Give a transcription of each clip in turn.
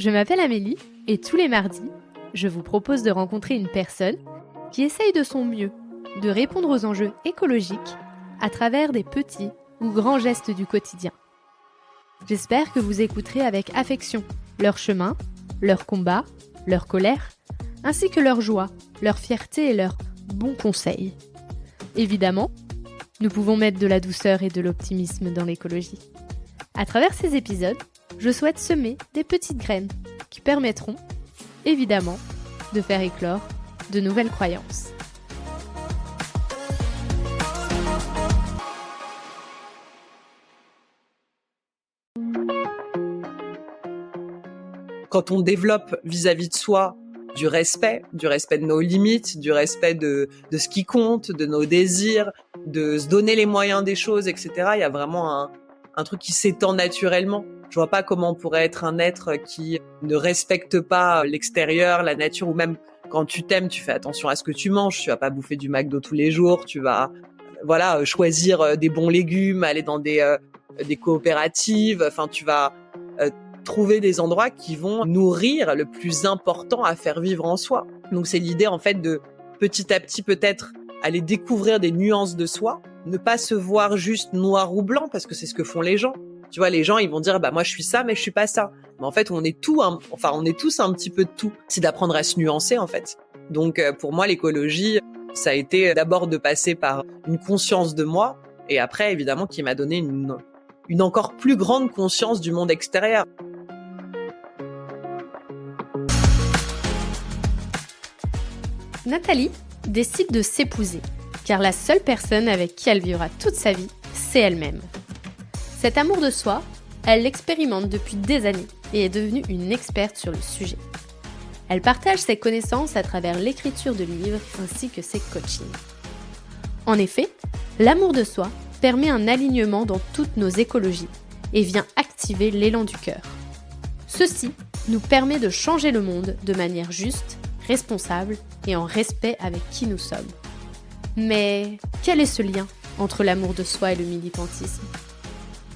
Je m'appelle Amélie et tous les mardis, je vous propose de rencontrer une personne qui essaye de son mieux de répondre aux enjeux écologiques à travers des petits ou grands gestes du quotidien. J'espère que vous écouterez avec affection leur chemin, leurs combats, leur colère, ainsi que leur joie, leur fierté et leurs bons conseils. Évidemment, nous pouvons mettre de la douceur et de l'optimisme dans l'écologie. À travers ces épisodes, je souhaite semer des petites graines qui permettront, évidemment, de faire éclore de nouvelles croyances. Quand on développe vis-à-vis de soi du respect de nos limites, du respect de ce qui compte, de nos désirs, de se donner les moyens des choses, etc., il y a vraiment un truc qui s'étend naturellement. Je vois pas comment on pourrait être un être qui ne respecte pas l'extérieur, la nature, ou même quand tu t'aimes, tu fais attention à ce que tu manges, tu vas pas bouffer du McDo tous les jours, tu vas choisir des bons légumes, aller dans des coopératives, enfin tu vas trouver des endroits qui vont nourrir le plus important à faire vivre en soi. Donc c'est l'idée en fait de petit à petit peut-être aller découvrir des nuances de soi, ne pas se voir juste noir ou blanc parce que c'est ce que font les gens. Tu vois, les gens ils vont dire moi je suis ça mais je suis pas ça. Mais en fait on est tous un petit peu de tout. C'est d'apprendre à se nuancer en fait. Donc pour moi l'écologie ça a été d'abord de passer par une conscience de moi et après évidemment qui m'a donné une encore plus grande conscience du monde extérieur. Nathalie décide de s'épouser, car la seule personne avec qui elle vivra toute sa vie, c'est elle-même. Cet amour de soi, elle l'expérimente depuis des années et est devenue une experte sur le sujet. Elle partage ses connaissances à travers l'écriture de livres ainsi que ses coachings. En effet, l'amour de soi permet un alignement dans toutes nos écologies et vient activer l'élan du cœur. Ceci nous permet de changer le monde de manière juste, responsable et en respect avec qui nous sommes. Mais quel est ce lien entre l'amour de soi et le militantisme ?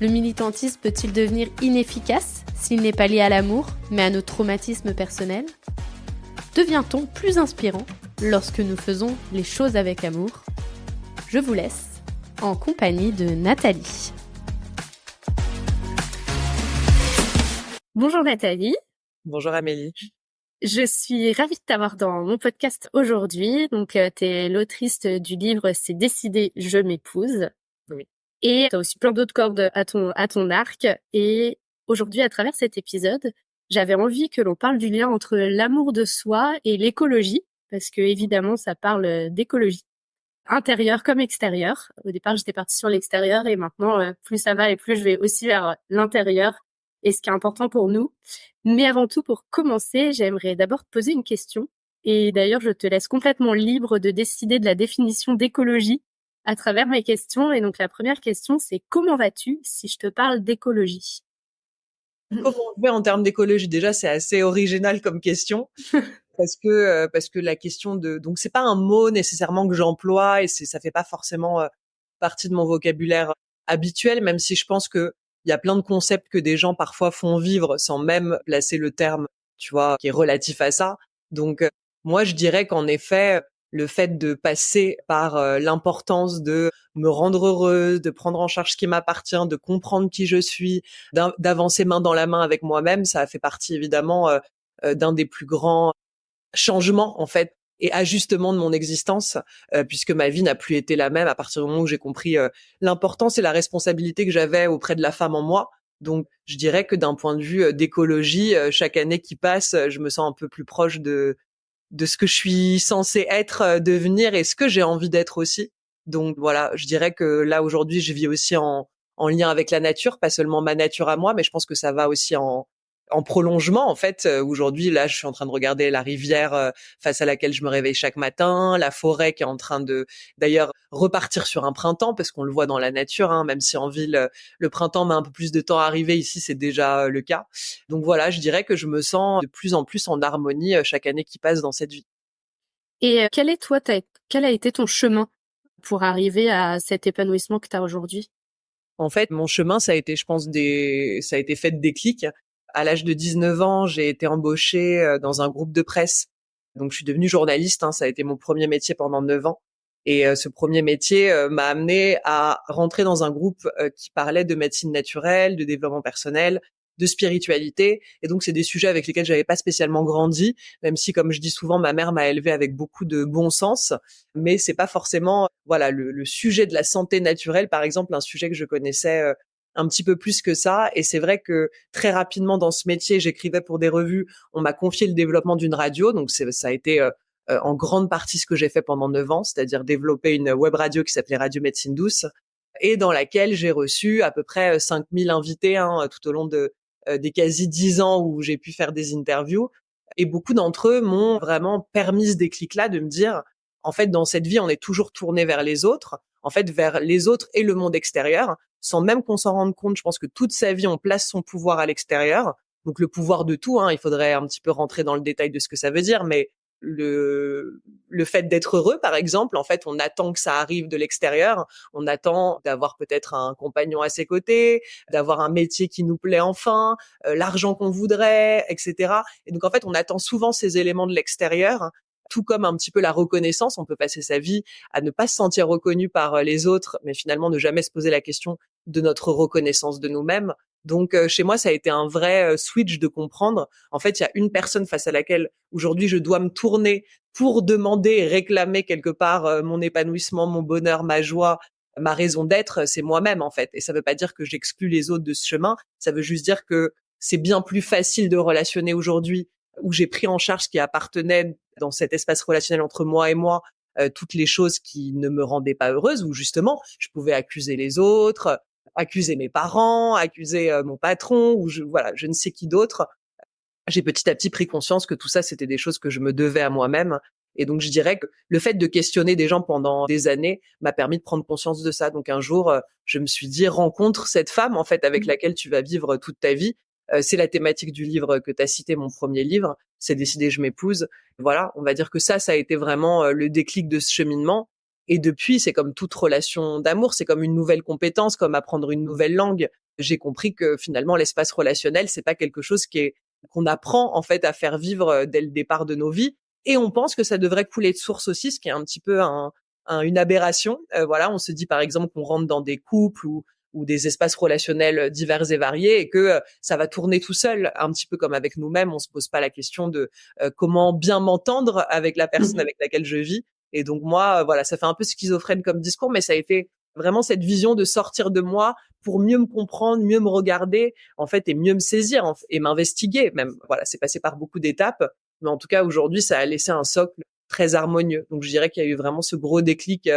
Le militantisme peut-il devenir inefficace s'il n'est pas lié à l'amour, mais à nos traumatismes personnels ? Devient-on plus inspirant lorsque nous faisons les choses avec amour ? Je vous laisse en compagnie de Nathalie. Bonjour Nathalie. Bonjour Amélie. Je suis ravie de t'avoir dans mon podcast aujourd'hui. Donc, tu es l'autrice du livre « C'est décidé, je m'épouse ». Oui. Et tu as aussi plein d'autres cordes à ton arc. Et aujourd'hui, à travers cet épisode, j'avais envie que l'on parle du lien entre l'amour de soi et l'écologie, parce que évidemment, ça parle d'écologie, intérieure comme extérieure. Au départ, j'étais partie sur l'extérieur et maintenant, plus ça va et plus je vais aussi vers l'intérieur et ce qui est important pour nous. Mais avant tout, pour commencer, j'aimerais d'abord te poser une question. Et d'ailleurs, je te laisse complètement libre de décider de la définition d'écologie à travers mes questions. Et donc, la première question, c'est comment vas-tu si je te parle d'écologie ? Comment on fait en termes d'écologie ? Déjà, c'est assez original comme question. Parce que la question donc c'est pas un mot nécessairement que j'emploie et ça fait pas forcément partie de mon vocabulaire habituel, même si je pense que il y a plein de concepts que des gens parfois font vivre sans même placer le terme, tu vois, qui est relatif à ça. Donc moi je dirais qu'en effet le fait de passer par l'importance de me rendre heureuse, de prendre en charge ce qui m'appartient, de comprendre qui je suis, d'avancer main dans la main avec moi-même, ça fait partie évidemment d'un des plus grands changement en fait et ajustement de mon existence puisque ma vie n'a plus été la même à partir du moment où j'ai compris l'importance et la responsabilité que j'avais auprès de la femme en moi. Donc je dirais que d'un point de vue d'écologie, chaque année qui passe, je me sens un peu plus proche de ce que je suis censée être, devenir et ce que j'ai envie d'être aussi. Donc voilà, je dirais que là aujourd'hui, je vis aussi en lien avec la nature, pas seulement ma nature à moi, mais je pense que ça va aussi en prolongement en fait. Aujourd'hui là je suis en train de regarder la rivière face à laquelle je me réveille chaque matin, la forêt qui est en train de d'ailleurs repartir sur un printemps parce qu'on le voit dans la nature, hein, même si en ville le printemps met un peu plus de temps à arriver, ici c'est déjà le cas. Donc voilà, je dirais que je me sens de plus en plus en harmonie chaque année qui passe dans cette vie. Et quel a été ton chemin pour arriver à cet épanouissement que tu as aujourd'hui ? En fait, mon chemin, ça a été, je pense, ça a été fait de déclics. À l'âge de 19 ans, j'ai été embauchée dans un groupe de presse. Donc, je suis devenue journaliste. Ça a été mon premier métier pendant 9 ans. Et ce premier métier m'a amenée à rentrer dans un groupe qui parlait de médecine naturelle, de développement personnel, de spiritualité. Et donc, c'est des sujets avec lesquels j'avais pas spécialement grandi, même si, comme je dis souvent, ma mère m'a élevée avec beaucoup de bon sens. Mais c'est pas forcément, voilà, le sujet de la santé naturelle, par exemple, un sujet que je connaissais un petit peu plus que ça. Et c'est vrai que très rapidement dans ce métier, j'écrivais pour des revues. On m'a confié le développement d'une radio. Donc, ça a été en grande partie ce que j'ai fait pendant 9 ans, c'est-à-dire développer une web radio qui s'appelait Radio Médecine Douce et dans laquelle j'ai reçu à peu près 5000 invités tout au long des quasi 10 ans où j'ai pu faire des interviews. Et beaucoup d'entre eux m'ont vraiment permis ce déclic-là de me dire, en fait, dans cette vie, on est toujours tourné vers les autres, en fait, vers les autres et le monde extérieur, sans même qu'on s'en rende compte. Je pense que toute sa vie, on place son pouvoir à l'extérieur. Donc le pouvoir de tout, il faudrait un petit peu rentrer dans le détail de ce que ça veut dire, mais le fait d'être heureux, par exemple, en fait, on attend que ça arrive de l'extérieur. On attend d'avoir peut-être un compagnon à ses côtés, d'avoir un métier qui nous plaît enfin, l'argent qu'on voudrait, etc. Et donc, en fait, on attend souvent ces éléments de l'extérieur, tout comme un petit peu la reconnaissance. On peut passer sa vie à ne pas se sentir reconnu par les autres, mais finalement ne jamais se poser la question de notre reconnaissance de nous-mêmes. Donc, chez moi, ça a été un vrai switch de comprendre. En fait, il y a une personne face à laquelle aujourd'hui je dois me tourner pour demander et réclamer quelque part mon épanouissement, mon bonheur, ma joie, ma raison d'être, c'est moi-même en fait. Et ça veut pas dire que j'exclus les autres de ce chemin, ça veut juste dire que c'est bien plus facile de relationner aujourd'hui où j'ai pris en charge ce qui appartenait dans cet espace relationnel entre moi et moi, toutes les choses qui ne me rendaient pas heureuse, où justement je pouvais accuser les autres, accuser mes parents, accuser mon patron, ou je ne sais qui d'autre. J'ai petit à petit pris conscience que tout ça, c'était des choses que je me devais à moi-même. Et donc, je dirais que le fait de questionner des gens pendant des années m'a permis de prendre conscience de ça. Donc, un jour, je me suis dit, rencontre cette femme, en fait, avec laquelle tu vas vivre toute ta vie. C'est la thématique du livre que tu as cité, mon premier livre. C'est décidé, je m'épouse. Voilà, on va dire que ça a été vraiment le déclic de ce cheminement. Et depuis, c'est comme toute relation d'amour, c'est comme une nouvelle compétence, comme apprendre une nouvelle langue. J'ai compris que finalement, l'espace relationnel, c'est pas quelque chose qu'on apprend en fait à faire vivre dès le départ de nos vies, et on pense que ça devrait couler de source aussi, ce qui est un petit peu une aberration. Voilà, on se dit par exemple qu'on rentre dans des couples ou des espaces relationnels divers et variés et que ça va tourner tout seul, un petit peu comme avec nous-mêmes. On se pose pas la question de comment bien m'entendre avec la personne avec laquelle je vis. Et donc moi, voilà, ça fait un peu schizophrène comme discours, mais ça a été vraiment cette vision de sortir de moi pour mieux me comprendre, mieux me regarder, en fait, et mieux me saisir et m'investiguer même. Voilà, c'est passé par beaucoup d'étapes, mais en tout cas, aujourd'hui, ça a laissé un socle très harmonieux. Donc, je dirais qu'il y a eu vraiment ce gros déclic,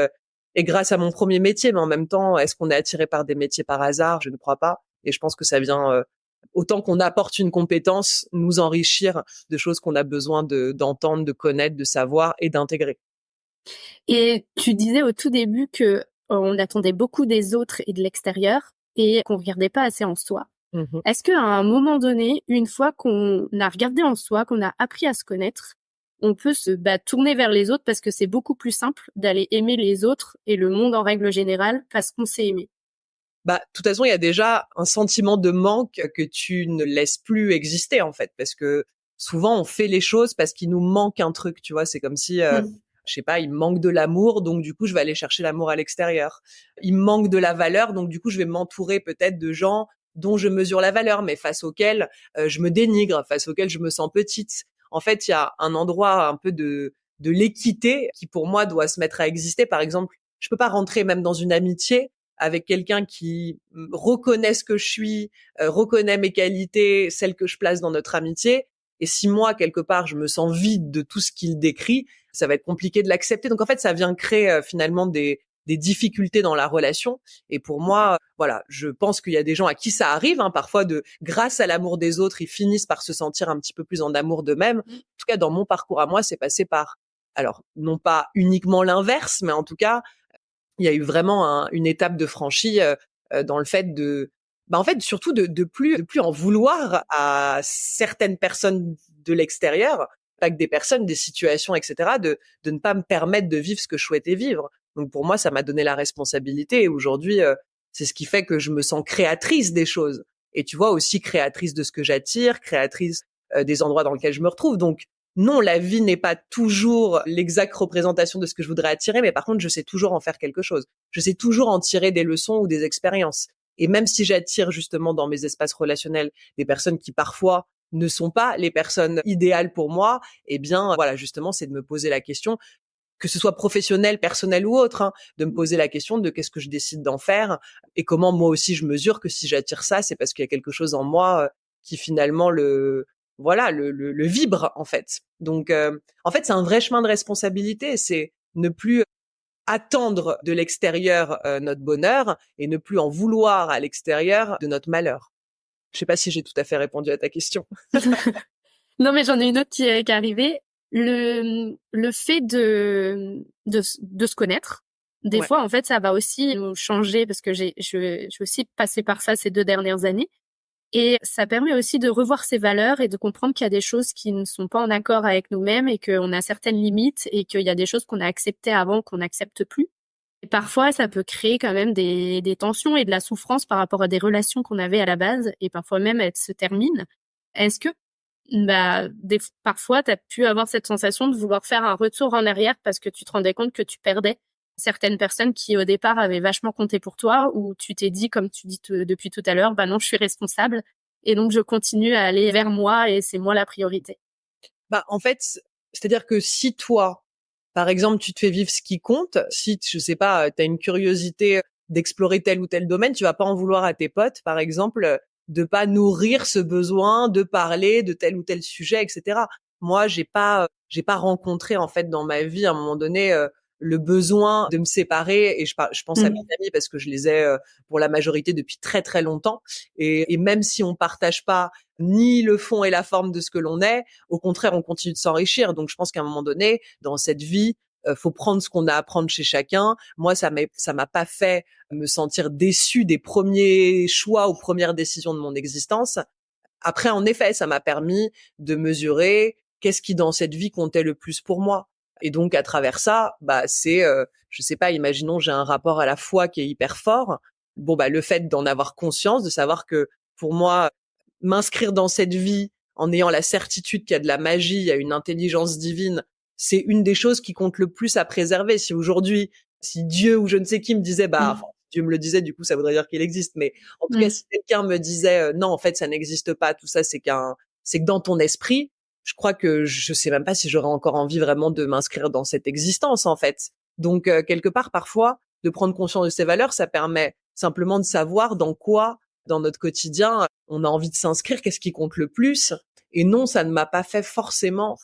et grâce à mon premier métier, mais en même temps, est-ce qu'on est attiré par des métiers par hasard? Je ne crois pas. Et je pense que ça vient, autant qu'on apporte une compétence, nous enrichir de choses qu'on a besoin d'entendre, de connaître, de savoir et d'intégrer. Et tu disais au tout début que on attendait beaucoup des autres et de l'extérieur et qu'on regardait pas assez en soi. Mmh. Est-ce qu'à un moment donné, une fois qu'on a regardé en soi, qu'on a appris à se connaître, on peut se tourner vers les autres parce que c'est beaucoup plus simple d'aller aimer les autres et le monde en règle générale parce qu'on s'est aimé? De toute façon, il y a déjà un sentiment de manque que tu ne laisses plus exister, en fait, parce que souvent, on fait les choses parce qu'il nous manque un truc, tu vois. C'est comme si, je sais pas, il me manque de l'amour, donc du coup, je vais aller chercher l'amour à l'extérieur. Il me manque de la valeur, donc du coup, je vais m'entourer peut-être de gens dont je mesure la valeur, mais face auxquels je me dénigre, face auxquels je me sens petite. En fait, il y a un endroit un peu de l'équité qui, pour moi, doit se mettre à exister. Par exemple, je peux pas rentrer même dans une amitié avec quelqu'un qui reconnaît ce que je suis, reconnaît mes qualités, celles que je place dans notre amitié. Et si moi, quelque part, je me sens vide de tout ce qu'il décrit, ça va être compliqué de l'accepter. Donc, en fait, ça vient créer finalement des difficultés dans la relation. Et pour moi, voilà, je pense qu'il y a des gens à qui ça arrive, parfois grâce à l'amour des autres, ils finissent par se sentir un petit peu plus en amour d'eux-mêmes. En tout cas, dans mon parcours à moi, c'est passé par, alors, non pas uniquement l'inverse, mais en tout cas, il y a eu vraiment une étape de franchie dans le fait en fait, surtout de plus en vouloir à certaines personnes de l'extérieur, pas que des personnes, des situations, etc., de ne pas me permettre de vivre ce que je souhaitais vivre. Donc pour moi, ça m'a donné la responsabilité. Et aujourd'hui, c'est ce qui fait que je me sens créatrice des choses. et tu vois aussi créatrice de ce que j'attire, créatrice des endroits dans lesquels je me retrouve. Donc non, la vie n'est pas toujours l'exacte représentation de ce que je voudrais attirer, mais par contre, je sais toujours en faire quelque chose. Je sais toujours en tirer des leçons ou des expériences. Et même si j'attire justement dans mes espaces relationnels des personnes qui parfois ne sont pas les personnes idéales pour moi, eh bien, voilà, justement, c'est de me poser la question, que ce soit professionnel, personnel ou autre, hein, de me poser la question de qu'est-ce que je décide d'en faire et comment moi aussi je mesure que si j'attire ça, c'est parce qu'il y a quelque chose en moi qui finalement le vibre en fait. Donc en fait, c'est un vrai chemin de responsabilité, c'est ne plus attendre de l'extérieur notre bonheur et ne plus en vouloir à l'extérieur de notre malheur. Je sais pas si j'ai tout à fait répondu à ta question. Non, mais j'en ai une autre qui est arrivée. Le fait de se connaître, des Ouais. fois, en fait, ça va aussi nous changer parce que je suis aussi passée par ça ces 2 dernières années. Et ça permet aussi de revoir ses valeurs et de comprendre qu'il y a des choses qui ne sont pas en accord avec nous-mêmes et qu'on a certaines limites et qu'il y a des choses qu'on a acceptées avant qu'on n'accepte plus. Et parfois, ça peut créer quand même des tensions et de la souffrance par rapport à des relations qu'on avait à la base et parfois même elles se terminent. Est-ce que parfois, tu as pu avoir cette sensation de vouloir faire un retour en arrière parce que tu te rendais compte que tu perdais certaines personnes qui, au départ, avaient vachement compté pour toi, ou tu t'es dit, comme tu dis depuis tout à l'heure, bah non, je suis responsable, et donc je continue à aller vers moi, et c'est moi la priorité. Bah, en fait, c'est-à-dire que si toi, par exemple, tu te fais vivre ce qui compte, si, je sais pas, tu as une curiosité d'explorer tel ou tel domaine, tu vas pas en vouloir à tes potes, par exemple, de pas nourrir ce besoin de parler de tel ou tel sujet, etc. Moi, j'ai pas rencontré, en fait, dans ma vie, à un moment donné, le besoin de me séparer, et je pense à mes amis parce que je les ai, pour la majorité depuis très, très longtemps. Et même si on partage pas ni le fond et la forme de ce que l'on est, au contraire, on continue de s'enrichir. Donc, je pense qu'à un moment donné, dans cette vie, faut prendre ce qu'on a à prendre chez chacun. Moi, ça m'a pas fait me sentir déçue des premiers choix ou premières décisions de mon existence. Après, en effet, ça m'a permis de mesurer qu'est-ce qui dans cette vie comptait le plus pour moi. Et donc, à travers ça, bah, c'est, je sais pas, imaginons, j'ai un rapport à la foi qui est hyper fort. Bon, bah, le fait d'en avoir conscience, de savoir que pour moi, m'inscrire dans cette vie en ayant la certitude qu'il y a de la magie, il y a une intelligence divine, c'est une des choses qui compte le plus à préserver. Si aujourd'hui, si Dieu ou je ne sais qui me disait, bah, enfin, Dieu me le disait, du coup, ça voudrait dire qu'il existe. Mais en tout cas, si quelqu'un me disait, non, en fait, ça n'existe pas, tout ça, c'est que dans ton esprit, je crois que je sais même pas si j'aurais encore envie vraiment de m'inscrire dans cette existence, en fait. Donc, quelque part, parfois, de prendre conscience de ces valeurs, ça permet simplement de savoir dans quoi, dans notre quotidien, on a envie de s'inscrire, qu'est-ce qui compte le plus. Et non, ça ne m'a pas fait forcément,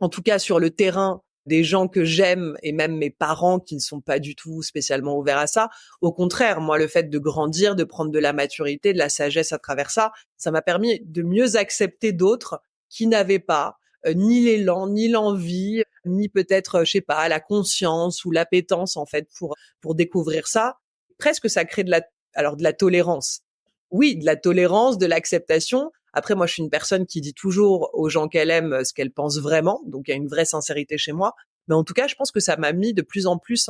en tout cas sur le terrain, des gens que j'aime et même mes parents qui ne sont pas du tout spécialement ouverts à ça. Au contraire, moi, le fait de grandir, de prendre de la maturité, de la sagesse à travers ça, ça m'a permis de mieux accepter d'autres qui n'avaient pas ni l'élan, ni l'envie, ni peut-être, je sais pas, la conscience ou l'appétence en fait pour découvrir ça. Presque ça crée de la tolérance. Oui, de la tolérance, de l'acceptation. Après, moi, je suis une personne qui dit toujours aux gens qu'elle aime ce qu'elle pense vraiment. Donc, il y a une vraie sincérité chez moi. Mais en tout cas, je pense que ça m'a mis de plus en plus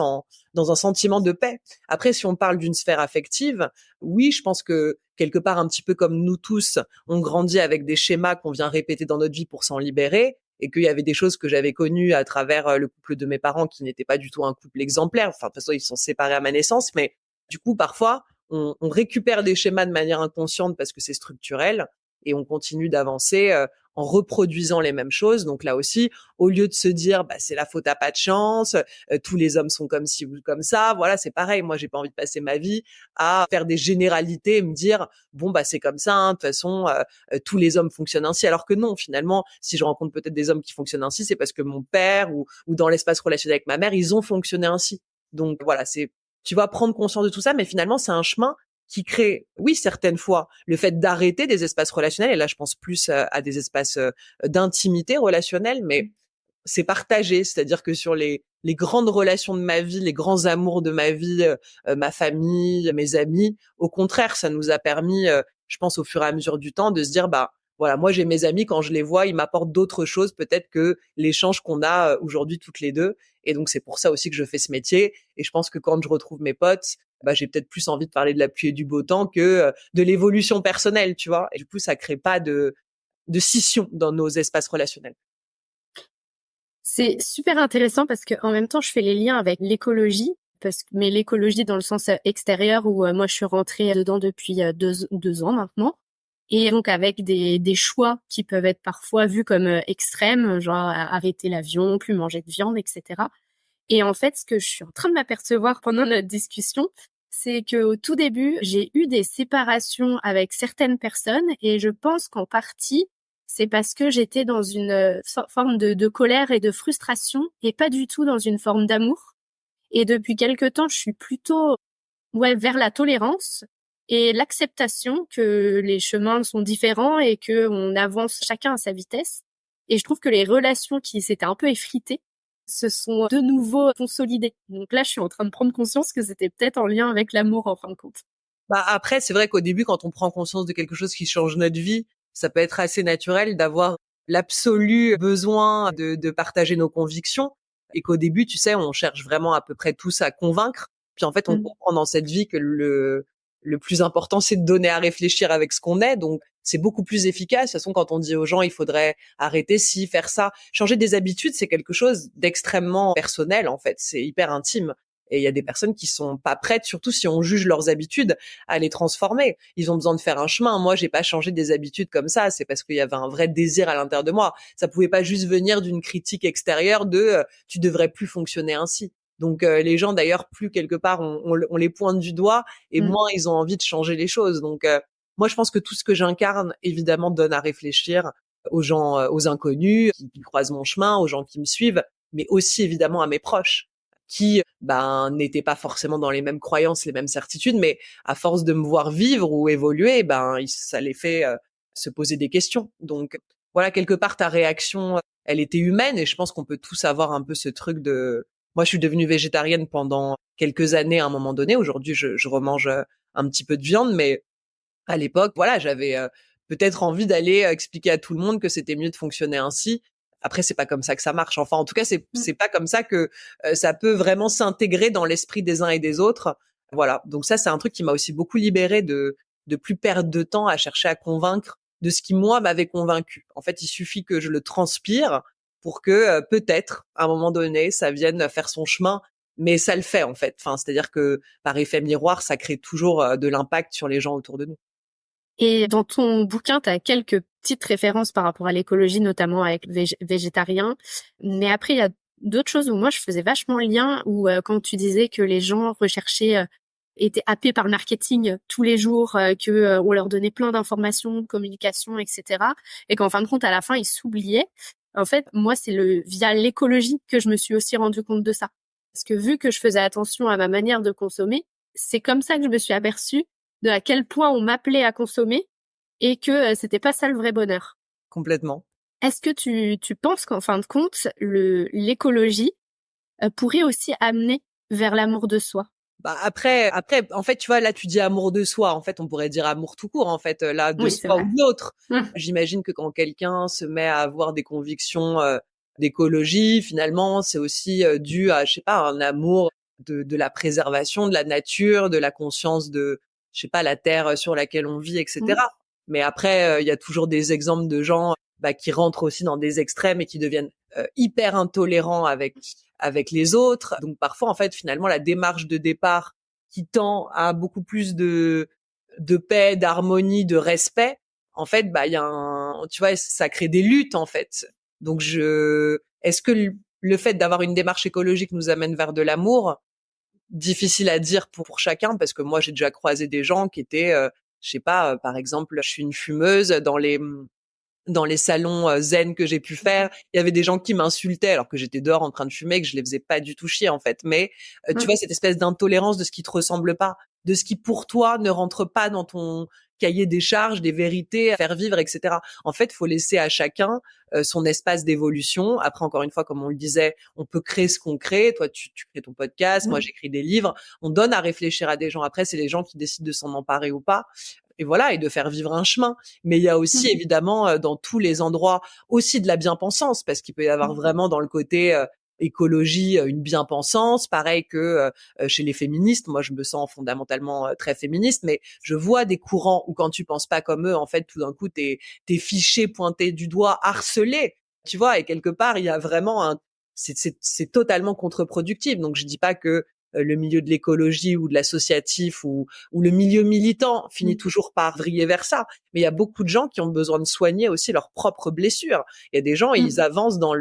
dans un sentiment de paix. Après, si on parle d'une sphère affective, oui, je pense que quelque part, un petit peu comme nous tous, on grandit avec des schémas qu'on vient répéter dans notre vie pour s'en libérer, et qu'il y avait des choses que j'avais connues à travers le couple de mes parents qui n'était pas du tout un couple exemplaire. Enfin, de toute façon, ils sont séparés à ma naissance, mais du coup, parfois, on récupère des schémas de manière inconsciente parce que c'est structurel, et on continue d'avancer en reproduisant les mêmes choses. Donc là aussi, au lieu de se dire bah c'est la faute à pas de chance, tous les hommes sont comme ci ou comme ça, voilà, c'est pareil. Moi, j'ai pas envie de passer ma vie à faire des généralités et me dire bon bah c'est comme ça, hein, de toute façon tous les hommes fonctionnent ainsi, alors que non, finalement, si je rencontre peut-être des hommes qui fonctionnent ainsi, c'est parce que mon père ou dans l'espace relationnel avec ma mère, ils ont fonctionné ainsi. Donc voilà, c'est, tu vas prendre conscience de tout ça, mais finalement, c'est un chemin qui crée, oui, certaines fois, le fait d'arrêter des espaces relationnels, et là, je pense plus à des espaces d'intimité relationnelle, mais c'est partagé, c'est-à-dire que sur les grandes relations de ma vie, les grands amours de ma vie, ma famille, mes amis, au contraire, ça nous a permis, je pense, au fur et à mesure du temps, de se dire, bah, voilà, moi j'ai mes amis, quand je les vois, ils m'apportent d'autres choses peut-être que l'échange qu'on a aujourd'hui toutes les deux. Et donc c'est pour ça aussi que je fais ce métier. Et je pense que quand je retrouve mes potes, j'ai peut-être plus envie de parler de la pluie et du beau temps que de l'évolution personnelle, tu vois. Et du coup, ça crée pas de scission dans nos espaces relationnels. C'est super intéressant parce que en même temps, je fais les liens avec l'écologie, mais l'écologie dans le sens extérieur où moi je suis rentrée dedans depuis 2 ans maintenant. Et donc avec des choix qui peuvent être parfois vus comme extrêmes, genre arrêter l'avion, plus manger de viande, etc. Et en fait, ce que je suis en train de m'apercevoir pendant notre discussion, c'est que au tout début, j'ai eu des séparations avec certaines personnes et je pense qu'en partie, c'est parce que j'étais dans une forme de colère et de frustration et pas du tout dans une forme d'amour. Et depuis quelque temps, je suis plutôt vers la tolérance et l'acceptation que les chemins sont différents et que on avance chacun à sa vitesse. Et je trouve que les relations qui s'étaient un peu effritées se sont de nouveau consolidées. Donc là, je suis en train de prendre conscience que c'était peut-être en lien avec l'amour en fin de compte. Après, c'est vrai qu'au début, quand on prend conscience de quelque chose qui change notre vie, ça peut être assez naturel d'avoir l'absolu besoin de partager nos convictions et qu'au début, tu sais, on cherche vraiment à peu près tous à convaincre. Puis en fait, on comprend dans cette vie que le plus important, c'est de donner à réfléchir avec ce qu'on est. Donc, c'est beaucoup plus efficace. De toute façon, quand on dit aux gens, il faudrait arrêter ci, faire ça, changer des habitudes, c'est quelque chose d'extrêmement personnel, en fait. C'est hyper intime. Et il y a des personnes qui sont pas prêtes, surtout si on juge leurs habitudes, à les transformer. Ils ont besoin de faire un chemin. Moi, j'ai pas changé des habitudes comme ça. C'est parce qu'il y avait un vrai désir à l'intérieur de moi. Ça pouvait pas juste venir d'une critique extérieure de tu devrais plus fonctionner ainsi. Donc les gens d'ailleurs, plus quelque part on les pointe du doigt et moins ils ont envie de changer les choses. Donc moi, je pense que tout ce que j'incarne, évidemment, donne à réfléchir aux gens, aux inconnus qui croisent mon chemin, aux gens qui me suivent, mais aussi évidemment à mes proches qui n'étaient pas forcément dans les mêmes croyances, les mêmes certitudes, mais à force de me voir vivre ou évoluer, ça les fait se poser des questions. Donc voilà, quelque part ta réaction, elle était humaine et je pense qu'on peut tous avoir un peu ce truc de. Moi, je suis devenue végétarienne pendant quelques années à un moment donné. Aujourd'hui, je remange un petit peu de viande, mais à l'époque, voilà, j'avais peut-être envie d'aller expliquer à tout le monde que c'était mieux de fonctionner ainsi. Après, c'est pas comme ça que ça marche. Enfin, en tout cas, c'est pas comme ça que ça peut vraiment s'intégrer dans l'esprit des uns et des autres. Voilà. Donc ça, c'est un truc qui m'a aussi beaucoup libérée de plus perdre de temps à chercher à convaincre de ce qui moi m'avait convaincu. En fait, il suffit que je le transpire pour que peut-être à un moment donné, ça vienne faire son chemin. Mais ça le fait en fait. Enfin, c'est-à-dire que par effet miroir, ça crée toujours de l'impact sur les gens autour de nous. Et dans ton bouquin, tu as quelques petites références par rapport à l'écologie, notamment avec végétarien. Mais après, il y a d'autres choses où moi, je faisais vachement le lien, où quand tu disais que les gens recherchaient, étaient happés par le marketing tous les jours, que on leur donnait plein d'informations, de communication, etc. Et qu'en fin de compte, à la fin, ils s'oubliaient. En fait, moi, c'est via l'écologie que je me suis aussi rendu compte de ça. Parce que vu que je faisais attention à ma manière de consommer, c'est comme ça que je me suis aperçue de à quel point on m'appelait à consommer et que c'était pas ça le vrai bonheur. Complètement. Est-ce que tu penses qu'en fin de compte, l'écologie pourrait aussi amener vers l'amour de soi? Après, en fait, tu vois, là, tu dis amour de soi. En fait, on pourrait dire amour tout court, en fait, là, de Oui, c'est soi vrai. ou de l'autre. J'imagine que quand quelqu'un se met à avoir des convictions d'écologie, finalement, c'est aussi dû à, je sais pas, un amour de la préservation de la nature, de la conscience de, je sais pas, la terre sur laquelle on vit, etc. Mais après, il y a toujours des exemples de gens qui rentrent aussi dans des extrêmes et qui deviennent hyper intolérants avec les autres. Donc parfois, en fait, finalement, la démarche de départ qui tend à beaucoup plus de paix, d'harmonie, de respect, en fait, il y a tu vois, ça crée des luttes, en fait. Donc est-ce que le fait d'avoir une démarche écologique nous amène vers de l'amour? Difficile à dire pour chacun, parce que moi, j'ai déjà croisé des gens qui étaient, je sais pas, par exemple, je suis une fumeuse dans les salons zen que j'ai pu faire, il y avait des gens qui m'insultaient alors que j'étais dehors en train de fumer, que je les faisais pas du tout chier en fait. Mais tu vois, cette espèce d'intolérance de ce qui te ressemble pas, de ce qui pour toi ne rentre pas dans ton cahier des charges, des vérités à faire vivre, etc. En fait, faut laisser à chacun son espace d'évolution. Après, encore une fois, comme on le disait, on peut créer ce qu'on crée. Toi, tu crées ton podcast, moi j'écris des livres. On donne à réfléchir à des gens. Après, c'est les gens qui décident de s'en emparer ou pas. Et voilà, et de faire vivre un chemin. Mais il y a aussi évidemment dans tous les endroits aussi de la bien-pensance, parce qu'il peut y avoir vraiment dans le côté écologie, une bien-pensance, pareil que chez les féministes. Moi, je me sens fondamentalement très féministe, mais je vois des courants où quand tu penses pas comme eux, en fait, tout d'un coup, t'es fiché, pointé du doigt, harcelé, tu vois. Et quelque part, il y a vraiment c'est totalement contre-productif. Donc, je dis pas que le milieu de l'écologie ou de l'associatif ou le milieu militant finit toujours par vriller vers ça. Mais il y a beaucoup de gens qui ont besoin de soigner aussi leurs propres blessures. Il y a des gens, ils avancent dans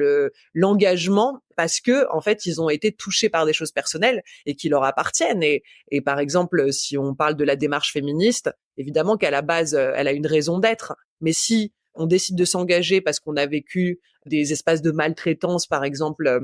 l'engagement parce que, en fait, ils ont été touchés par des choses personnelles et qui leur appartiennent. Et par exemple, si on parle de la démarche féministe, évidemment qu'à la base, elle a une raison d'être. Mais si on décide de s'engager parce qu'on a vécu des espaces de maltraitance, par exemple,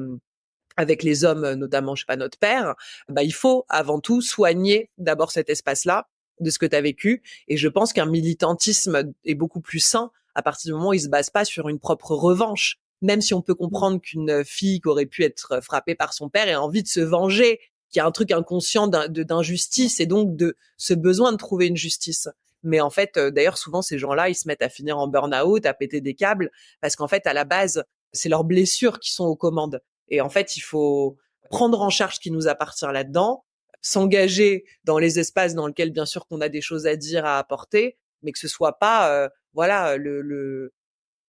avec les hommes, notamment, je sais pas, notre père, bah, il faut avant tout soigner d'abord cet espace-là de ce que tu as vécu. Et je pense qu'un militantisme est beaucoup plus sain à partir du moment où il se base pas sur une propre revanche. Même si on peut comprendre qu'une fille qui aurait pu être frappée par son père ait envie de se venger, qu'il y a un truc inconscient d'injustice et donc de ce besoin de trouver une justice. Mais en fait, d'ailleurs, souvent, ces gens-là, ils se mettent à finir en burn-out, à péter des câbles, parce qu'en fait, à la base, c'est leurs blessures qui sont aux commandes. Et en fait, il faut prendre en charge ce qui nous appartient là-dedans, s'engager dans les espaces dans lesquels, bien sûr, qu'on a des choses à dire, à apporter, mais que ce soit pas, voilà,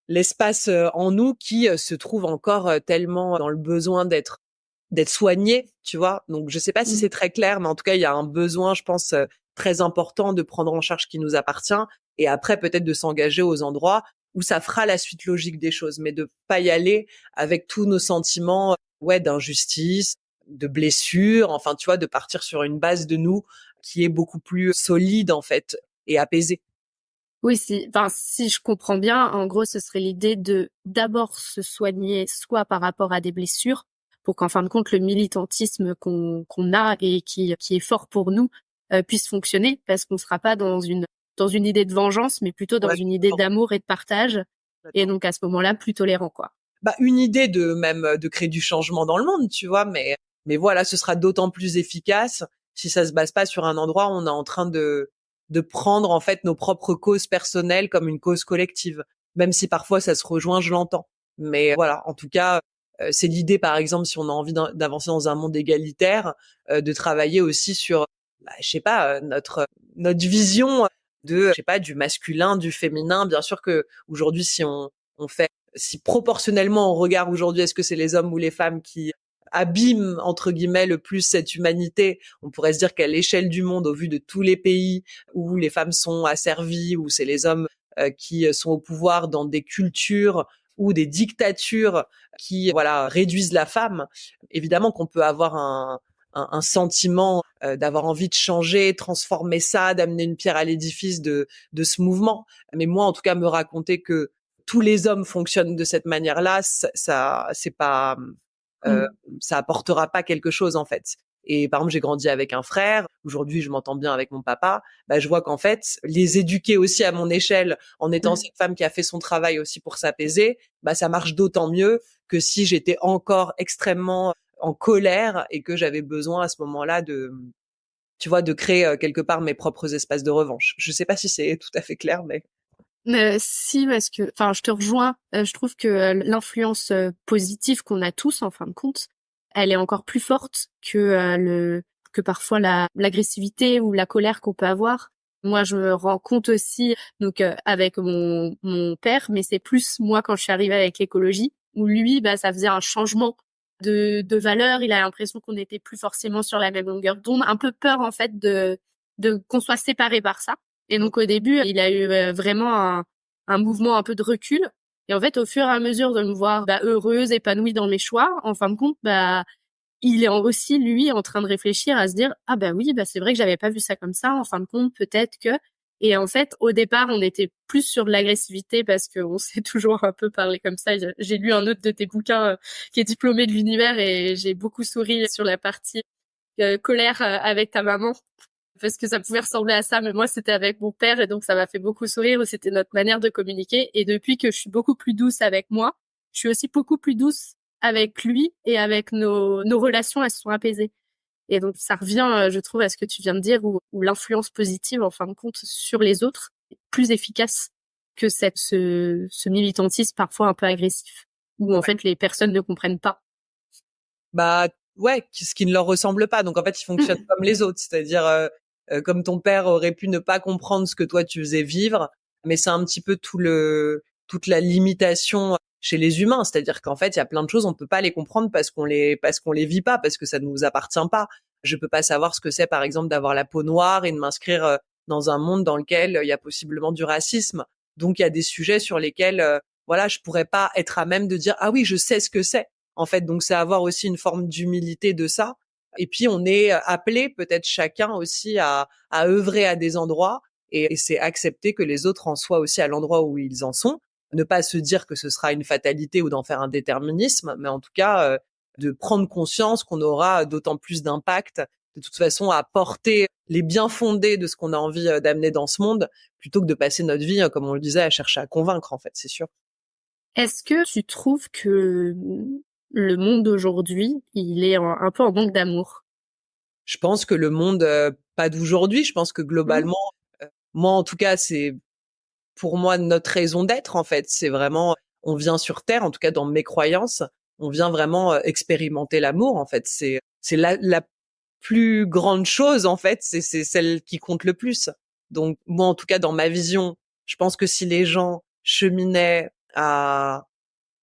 l'espace en nous qui se trouve encore tellement dans le besoin d'être soigné, tu vois. Donc, je sais pas si c'est très clair, mais en tout cas, il y a un besoin, je pense, très important de prendre en charge ce qui nous appartient et après peut-être de s'engager aux endroits où ça fera la suite logique des choses, mais de pas y aller avec tous nos sentiments, ouais, d'injustice, de blessure, enfin, tu vois, de partir sur une base de nous qui est beaucoup plus solide, en fait, et apaisée. Oui, si je comprends bien, en gros, ce serait l'idée de d'abord se soigner, soit par rapport à des blessures, pour qu'en fin de compte, le militantisme qu'on a et qui est fort pour nous puisse fonctionner, parce qu'on sera pas dans une idée de vengeance, mais plutôt dans Ouais, une idée d'amour et de partage, et donc à ce moment-là, plus tolérant, quoi. bah, une idée de même de créer du changement dans le monde, tu vois, mais voilà, ce sera d'autant plus efficace si ça se base pas sur un endroit où on est en train de prendre en fait nos propres causes personnelles comme une cause collective, même si parfois ça se rejoint, je l'entends. Mais voilà, en tout cas, c'est l'idée par exemple si on a envie d'avancer dans un monde égalitaire, de travailler aussi sur, bah, je sais pas, notre vision de, je sais pas, du masculin, du féminin. Bien sûr que aujourd'hui, si on fait si proportionnellement on regarde aujourd'hui, est-ce que c'est les hommes ou les femmes qui abîment entre guillemets le plus cette humanité, on pourrait se dire qu'à l'échelle du monde, au vu de tous les pays où les femmes sont asservies, où c'est les hommes qui sont au pouvoir dans des cultures ou des dictatures qui voilà réduisent la femme, évidemment qu'on peut avoir un sentiment d'avoir envie de changer, transformer ça, d'amener une pierre à l'édifice de ce mouvement. Mais moi, en tout cas, me raconter que tous les hommes fonctionnent de cette manière-là, ça c'est pas, euh, ça apportera pas quelque chose en fait. Et par exemple, j'ai grandi avec un frère. Aujourd'hui, je m'entends bien avec mon papa. Bah, je vois qu'en fait, les éduquer aussi à mon échelle, en étant cette femme qui a fait son travail aussi pour s'apaiser, bah, ça marche d'autant mieux que si j'étais encore extrêmement en colère et que j'avais besoin à ce moment-là tu vois, de créer quelque part mes propres espaces de revanche. Je sais pas si c'est tout à fait clair, mais Si, parce que, enfin, je te rejoins. Je trouve que l'influence positive qu'on a tous, en fin de compte, elle est encore plus forte que parfois l'agressivité ou la colère qu'on peut avoir. Moi, je me rends compte aussi, donc avec mon père, mais c'est plus moi quand je suis arrivée avec l'écologie, où lui, bah, ça faisait un changement de valeur. Il a l'impression qu'on n'était plus forcément sur la même longueur d'onde, un peu peur en fait de qu'on soit séparés par ça. Et donc au début, il a eu vraiment un mouvement un peu de recul. Et en fait, au fur et à mesure de me voir bah, heureuse, épanouie dans mes choix, en fin de compte, bah il est aussi lui en train de réfléchir à se dire ah bah oui, bah c'est vrai que j'avais pas vu ça comme ça. En fin de compte, peut-être que. Et en fait, au départ, on était plus sur de l'agressivité parce qu'on s'est toujours un peu parlé comme ça. J'ai lu un autre de tes bouquins qui est Diplômé de l'univers et j'ai beaucoup souri sur la partie colère avec ta maman parce que ça pouvait ressembler à ça, mais moi c'était avec mon père et donc ça m'a fait beaucoup sourire, où c'était notre manière de communiquer. Et depuis que je suis beaucoup plus douce avec moi, je suis aussi beaucoup plus douce avec lui et avec nos relations, elles se sont apaisées. Et donc ça revient, je trouve, à ce que tu viens de dire, où l'influence positive, en fin de compte, sur les autres est plus efficace que ce militantisme parfois un peu agressif, où en fait les personnes ne comprennent pas. Bah ouais, ce qui ne leur ressemble pas. Donc en fait, ils fonctionnent comme les autres, c'est-à-dire comme ton père aurait pu ne pas comprendre ce que toi tu faisais vivre, mais c'est un petit peu toute la limitation chez les humains, c'est-à-dire qu'en fait, il y a plein de choses on peut pas les comprendre parce qu'on les vit pas, parce que ça ne nous appartient pas. Je peux pas savoir ce que c'est par exemple d'avoir la peau noire et de m'inscrire dans un monde dans lequel il y a possiblement du racisme. Donc il y a des sujets sur lesquels voilà, je pourrais pas être à même de dire ah oui, je sais ce que c'est. En fait, donc c'est avoir aussi une forme d'humilité de ça. Et puis on est appelé peut-être chacun aussi à œuvrer à des endroits et c'est accepter que les autres en soient aussi à l'endroit où ils en sont. Ne pas se dire que ce sera une fatalité ou d'en faire un déterminisme, mais en tout cas de prendre conscience qu'on aura d'autant plus d'impact de toute façon à porter les biens fondés de ce qu'on a envie d'amener dans ce monde plutôt que de passer notre vie, comme on le disait, à chercher à convaincre en fait, c'est sûr. Est-ce que tu trouves que le monde d'aujourd'hui, il est un peu en manque d'amour? Je pense que le monde, pas d'aujourd'hui, je pense que Mmh. globalement, moi en tout cas, c'est pour moi notre raison d'être en fait. C'est vraiment, on vient sur Terre, en tout cas dans mes croyances, on vient vraiment expérimenter l'amour en fait. C'est la plus grande chose en fait, c'est celle qui compte le plus. Donc moi en tout cas dans ma vision, je pense que si les gens cheminaient à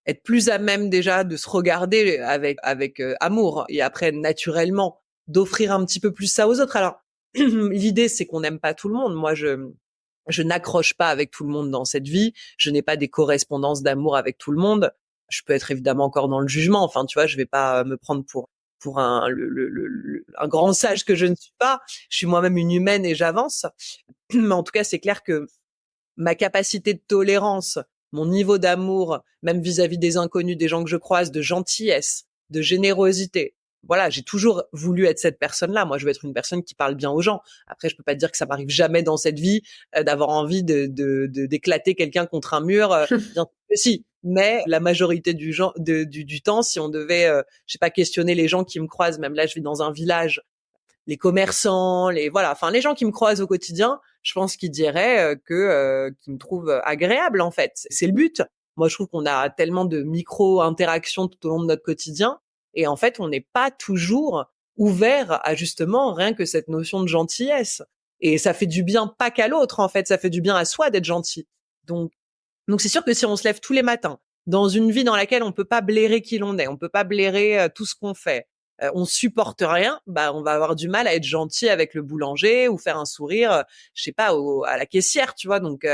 être plus à même déjà de se regarder avec amour et après naturellement d'offrir un petit peu plus ça aux autres. Alors l'idée c'est qu'on n'aime pas tout le monde. Moi je n'accroche pas avec tout le monde dans cette vie, je n'ai pas des correspondances d'amour avec tout le monde. Je peux être évidemment encore dans le jugement, enfin tu vois, je vais pas me prendre pour un grand sage que je ne suis pas. Je suis moi-même une humaine et j'avance. Mais en tout cas, c'est clair que ma capacité de tolérance, mon niveau d'amour, même vis-à-vis des inconnus, des gens que je croise, de gentillesse, de générosité. Voilà, j'ai toujours voulu être cette personne-là. Moi, je veux être une personne qui parle bien aux gens. Après, je peux pas te dire que ça m'arrive jamais dans cette vie d'avoir envie d'éclater quelqu'un contre un mur. Bien sûr que si. Mais la majorité du temps, si on devait, je sais pas, questionner les gens qui me croisent, même là, je vis dans un village, les commerçants, enfin les gens qui me croisent au quotidien, je pense qu'ils diraient qu'ils me trouvent agréable en fait. C'est le but. Moi, je trouve qu'on a tellement de micro-interactions tout au long de notre quotidien et en fait, on n'est pas toujours ouvert à justement rien que cette notion de gentillesse. Et ça fait du bien pas qu'à l'autre en fait, ça fait du bien à soi d'être gentil. Donc donc c'est sûr que si on se lève tous les matins dans une vie dans laquelle on peut pas blairer qui l'on est, on peut pas blairer tout ce qu'on fait, on supporte rien, bah on va avoir du mal à être gentil avec le boulanger ou faire un sourire, je sais pas, à la caissière, tu vois. Donc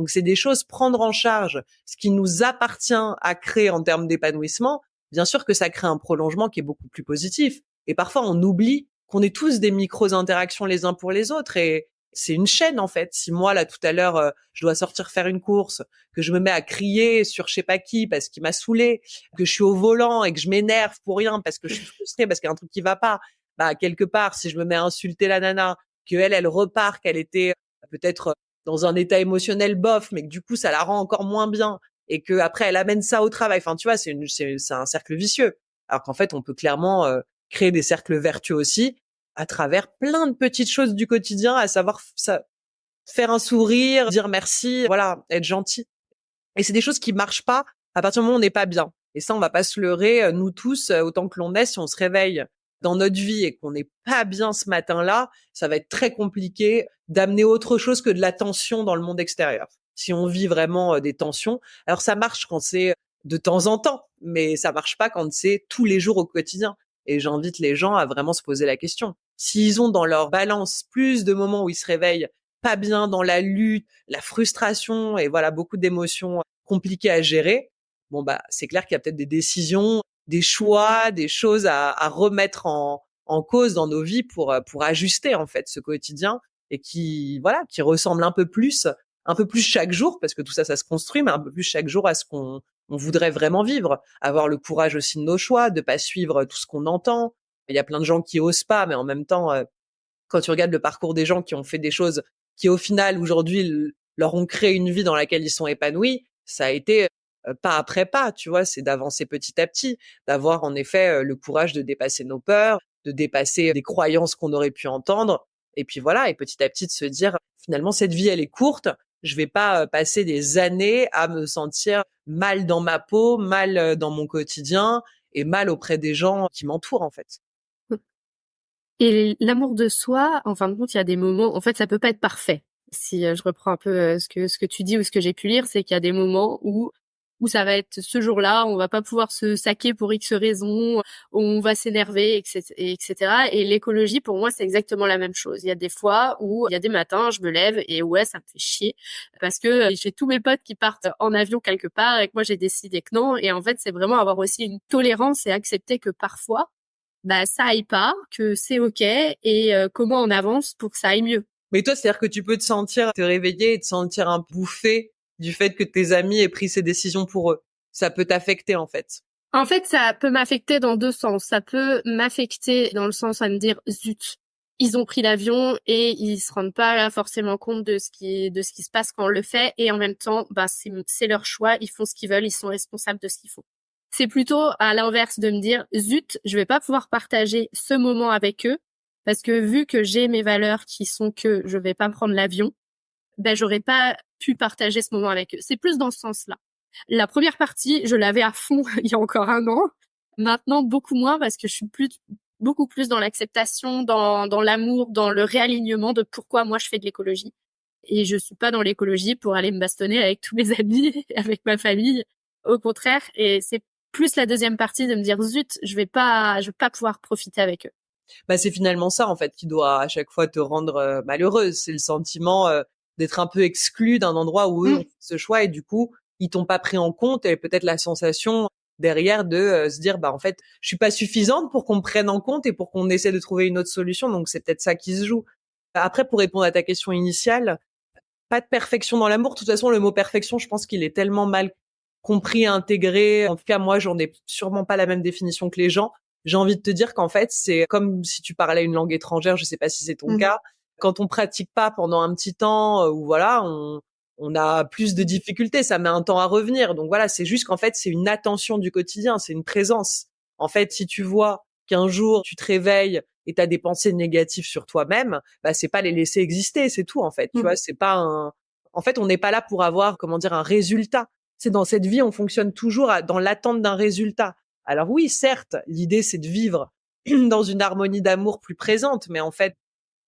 c'est des choses prendre en charge ce qui nous appartient à créer en termes d'épanouissement. Bien sûr que ça crée un prolongement qui est beaucoup plus positif. Et parfois on oublie qu'on est tous des micros interactions les uns pour les autres et c'est une chaîne en fait. Si moi là tout à l'heure je dois sortir faire une course, que je me mets à crier sur je sais pas qui parce qu'il m'a saoulé, que je suis au volant et que je m'énerve pour rien parce que je suis frustrée parce qu'il y a un truc qui va pas, bah quelque part si je me mets à insulter la nana, que elle repart, qu'elle était peut-être dans un état émotionnel bof, mais que du coup ça la rend encore moins bien et que après elle amène ça au travail. Enfin tu vois, c'est un cercle vicieux. Alors qu'en fait on peut clairement créer des cercles vertueux aussi à travers plein de petites choses du quotidien, à savoir ça, faire un sourire, dire merci, voilà, être gentil. Et c'est des choses qui marchent pas à partir du moment où on n'est pas bien. Et ça, on va pas se leurrer, nous tous, autant que l'on est, si on se réveille dans notre vie et qu'on n'est pas bien ce matin-là, ça va être très compliqué d'amener autre chose que de la tension dans le monde extérieur. Si on vit vraiment des tensions, alors ça marche quand c'est de temps en temps, mais ça marche pas quand c'est tous les jours au quotidien. Et j'invite les gens à vraiment se poser la question. S'ils ont dans leur balance plus de moments où ils se réveillent pas bien dans la lutte, la frustration et voilà beaucoup d'émotions compliquées à gérer, bon bah c'est clair qu'il y a peut-être des décisions, des choix, des choses à remettre en cause dans nos vies pour ajuster en fait ce quotidien et qui ressemble un peu plus chaque jour parce que tout ça ça se construit, mais un peu plus chaque jour à ce qu'on voudrait vraiment vivre, avoir le courage aussi de nos choix, de pas suivre tout ce qu'on entend. Il y a plein de gens qui osent pas, mais en même temps quand tu regardes le parcours des gens qui ont fait des choses qui au final aujourd'hui leur ont créé une vie dans laquelle ils sont épanouis, ça a été pas après pas, tu vois, c'est d'avancer petit à petit, d'avoir en effet le courage de dépasser nos peurs, de dépasser des croyances qu'on aurait pu entendre, et puis voilà, et petit à petit de se dire finalement cette vie elle est courte, je vais pas passer des années à me sentir mal dans ma peau, mal dans mon quotidien, et mal auprès des gens qui m'entourent, en fait. Et l'amour de soi, en fin de compte, il y a des moments, en fait, ça peut pas être parfait. Si je reprends un peu ce que tu dis ou ce que j'ai pu lire, c'est qu'il y a des moments où ça va être ce jour-là, on va pas pouvoir se saquer pour X raisons, on va s'énerver, etc. Et l'écologie, pour moi, c'est exactement la même chose. Il y a des fois où il y a des matins, je me lève et ouais, ça me fait chier parce que j'ai tous mes potes qui partent en avion quelque part et que moi j'ai décidé que non. Et en fait, c'est vraiment avoir aussi une tolérance et accepter que parfois, bah ça aille pas, que c'est ok et comment on avance pour que ça aille mieux. Mais toi, c'est-à-dire que tu peux te réveiller et te sentir un bouffé du fait que tes amis aient pris ces décisions pour eux. Ça peut t'affecter, en fait. En fait, ça peut m'affecter dans deux sens. Ça peut m'affecter dans le sens à me dire zut, ils ont pris l'avion et ils se rendent pas là forcément compte de ce qui se passe quand on le fait et en même temps, bah c'est leur choix, ils font ce qu'ils veulent, ils sont responsables de ce qu'ils font. C'est plutôt à l'inverse de me dire zut, je vais pas pouvoir partager ce moment avec eux parce que vu que j'ai mes valeurs qui sont que je vais pas prendre l'avion, ben j'aurais pas pu partager ce moment avec eux. C'est plus dans ce sens-là. La première partie, je l'avais à fond il y a encore un an. Maintenant, beaucoup moins parce que je suis beaucoup plus dans l'acceptation, dans l'amour, dans le réalignement de pourquoi moi je fais de l'écologie. Et je suis pas dans l'écologie pour aller me bastonner avec tous mes amis, avec ma famille. Au contraire, et c'est plus la deuxième partie de me dire zut, je vais pas pouvoir profiter avec eux. Bah, c'est finalement ça, en fait, qui doit à chaque fois te rendre malheureuse. C'est le sentiment d'être un peu exclu d'un endroit où eux ont fait ce choix et du coup, ils t'ont pas pris en compte et peut-être la sensation derrière de se dire, bah, en fait, je suis pas suffisante pour qu'on me prenne en compte et pour qu'on essaie de trouver une autre solution. Donc, c'est peut-être ça qui se joue. Après, pour répondre à ta question initiale, pas de perfection dans l'amour. De toute façon, le mot perfection, je pense qu'il est tellement mal compris, intégré. En tout cas, moi, j'en ai sûrement pas la même définition que les gens. J'ai envie de te dire qu'en fait, c'est comme si tu parlais une langue étrangère. Je sais pas si c'est ton cas. Quand on pratique pas pendant un petit temps, ou voilà, on a plus de difficultés. Ça met un temps à revenir. Donc voilà, c'est juste qu'en fait, c'est une attention du quotidien. C'est une présence. En fait, si tu vois qu'un jour, tu te réveilles et t'as des pensées négatives sur toi-même, bah, c'est pas les laisser exister. C'est tout, en fait. Tu vois, c'est pas en fait, on n'est pas là pour avoir, comment dire, un résultat. C'est dans cette vie, on fonctionne toujours dans l'attente d'un résultat. Alors oui, certes, l'idée, c'est de vivre dans une harmonie d'amour plus présente, mais en fait,